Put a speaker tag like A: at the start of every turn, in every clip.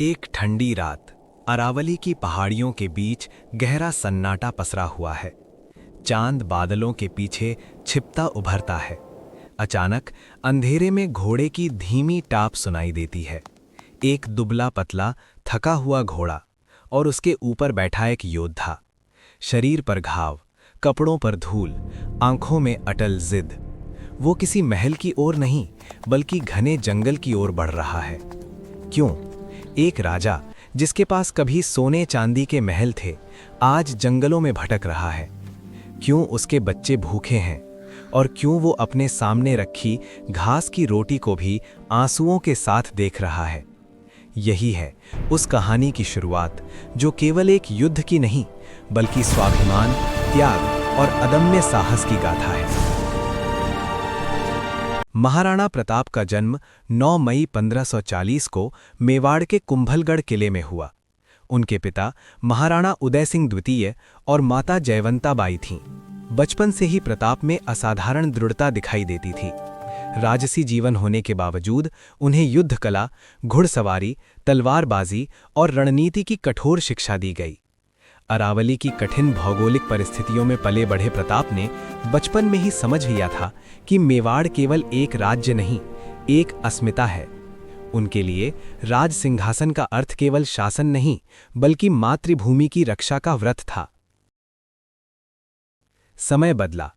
A: एक ठंडी रात अरावली की पहाड़ियों के बीच गहरा सन्नाटा पसरा हुआ है। चांद बादलों के पीछे छिपता उभरता है। अचानक अंधेरे में घोड़े की धीमी टाप सुनाई देती है। एक दुबला पतला थका हुआ घोड़ा और उसके ऊपर बैठा एक योद्धा। शरीर पर घाव, कपड़ों पर धूल, आंखों में अटल जिद। वो किसी महल की ओर नहीं बल्कि घने जंगल की ओर बढ़ रहा है। क्यों? एक राजा जिसके पास कभी सोने चांदी के महल थे, आज जंगलों में भटक रहा है। क्यों उसके बच्चे भूखे हैं और क्यों वो अपने सामने रखी घास की रोटी को भी आंसुओं के साथ देख रहा है। यही है उस कहानी की शुरुआत जो केवल एक युद्ध की नहीं बल्कि स्वाभिमान, त्याग और अदम्य साहस की गाथा है। महाराणा प्रताप का जन्म 9 मई 1540 को मेवाड़ के कुंभलगढ़ किले में हुआ। उनके पिता महाराणा उदय सिंह द्वितीय और माता जयवंता बाई थीं। बचपन से ही प्रताप में असाधारण दृढ़ता दिखाई देती थी। राजसी जीवन होने के बावजूद उन्हें युद्ध कला, घुड़सवारी, तलवारबाजी और रणनीति की कठोर शिक्षा दी गई। अरावली की कठिन भौगोलिक परिस्थितियों में पले बढ़े प्रताप ने बचपन में ही समझ लिया था कि मेवाड़ केवल एक राज्य नहीं, एक अस्मिता है। उनके लिए राज सिंहासन का अर्थ केवल शासन नहीं बल्कि मातृभूमि की रक्षा का व्रत था। समय बदला।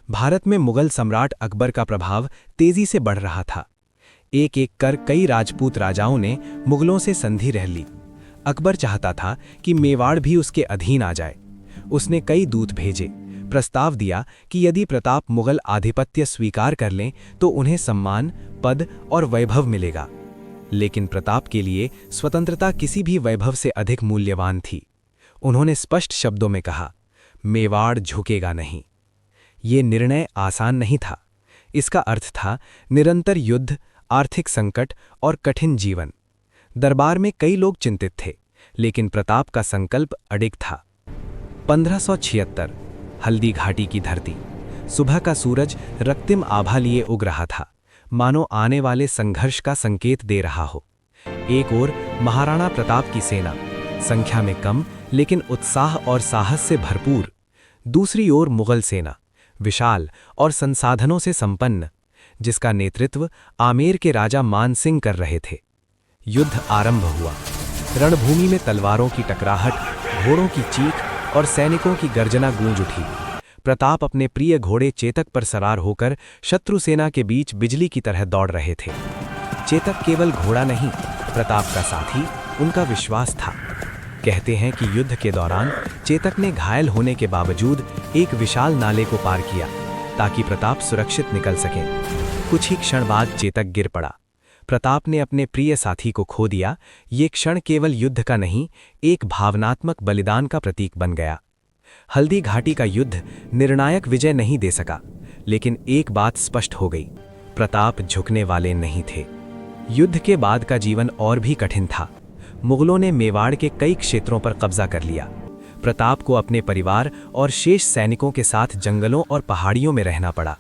A: भारत में मुगल सम्राट अकबर का प्रभाव तेजी से बढ़ रहा था। एक एक कर कई राजपूत राजाओं ने मुगलों से संधि रह ली। अकबर चाहता था कि मेवाड़ भी उसके अधीन आ जाए। उसने कई दूत भेजे, प्रस्ताव दिया कि यदि प्रताप मुगल आधिपत्य स्वीकार कर लें तो उन्हें सम्मान, पद और वैभव मिलेगा। लेकिन प्रताप के लिए स्वतंत्रता किसी भी वैभव से अधिक मूल्यवान थी। उन्होंने स्पष्ट शब्दों में कहा, मेवाड़ झुकेगा नहीं। ये निर्णय आसान नहीं था। इसका अर्थ था निरंतर युद्ध, आर्थिक संकट और कठिन जीवन। दरबार में कई लोग चिंतित थे, लेकिन प्रताप का संकल्प अडिग था। 1576 हल्दी घाटी की धरती। सुबह का सूरज रक्तिम आभा लिए उग रहा था, मानो आने वाले संघर्ष का संकेत दे रहा हो। एक ओर महाराणा प्रताप की सेना, संख्या में कम लेकिन उत्साह और साहस से भरपूर। दूसरी ओर मुगल सेना, विशाल और संसाधनों से संपन्न, जिसका नेतृत्व आमेर के राजा मान सिंह कर रहे थे। युद्ध आरंभ हुआ। रणभूमि में तलवारों की टकराहट, घोड़ों की चीख और सैनिकों की गर्जना गूंज उठी। प्रताप अपने प्रिय घोड़े चेतक पर सवार होकर शत्रु सेना के बीच बिजली की तरह दौड़ रहे थे। चेतक केवल घोड़ा नहीं, प्रताप का साथी, उनका विश्वास था। कहते हैं कि युद्ध के दौरान चेतक ने घायल होने के बावजूद एक विशाल नाले को पार किया ताकि प्रताप सुरक्षित निकल सकें। कुछ ही क्षण बाद चेतक गिर पड़ा। प्रताप ने अपने प्रिय साथी को खो दिया। ये क्षण केवल युद्ध का नहीं, एक भावनात्मक बलिदान का प्रतीक बन गया। हल्दी घाटी का युद्ध निर्णायक विजय नहीं दे सका, लेकिन एक बात स्पष्ट हो गई, प्रताप झुकने वाले नहीं थे। युद्ध के बाद का जीवन और भी कठिन था। मुगलों ने मेवाड़ के कई क्षेत्रों पर कब्जा कर लिया। प्रताप को अपने परिवार और शेष सैनिकों के साथ जंगलों और पहाड़ियों में रहना पड़ा।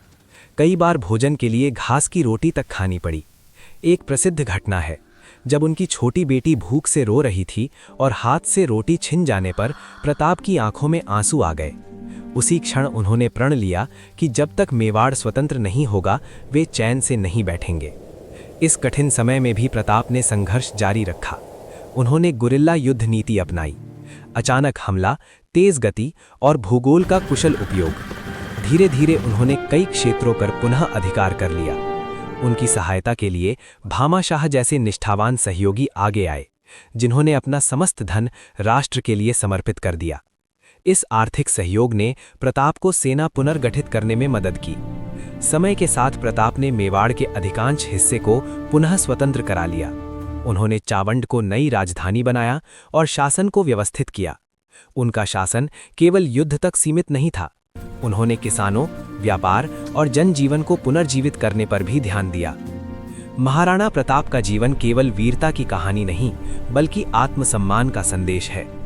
A: कई बार भोजन के लिए घास की रोटी तक खानी पड़ी। एक प्रसिद्ध घटना है जब उनकी छोटी बेटी भूख से रो रही थी और हाथ से रोटी छिन जाने पर प्रताप की आंखों में आंसू आ गए। उसी क्षण उन्होंने प्रण लिया कि जब तक मेवाड़ स्वतंत्र नहीं होगा वे चैन से नहीं बैठेंगे। इस कठिन समय में भी प्रताप ने संघर्ष जारी रखा। उन्होंने गुरिल्ला युद्ध नीति अपनाई। अचानक हमला, तेज गति और भूगोल का कुशल उपयोग। धीरे धीरे उन्होंने कई क्षेत्रों पर पुनः अधिकार कर लिया। उनकी सहायता के लिए भामाशाह जैसे निष्ठावान सहयोगी आगे आए, जिन्होंने अपना समस्त धन राष्ट्र के लिए समर्पित कर दिया। इस आर्थिक सहयोग ने प्रताप को सेना पुनर्गठित करने में मदद की। समय के साथ प्रताप ने मेवाड़ के अधिकांश हिस्से को पुनः स्वतंत्र करा लिया। उन्होंने चावंड को नई राजधानी बनाया और शासन को व्यवस्थित किया। उनका शासन केवल युद्ध तक सीमित नहीं था। उन्होंने किसानों, व्यापार और जनजीवन को पुनर्जीवित करने पर भी ध्यान दिया। महाराणा प्रताप का जीवन केवल वीरता की कहानी नहीं बल्कि आत्मसम्मान का संदेश है।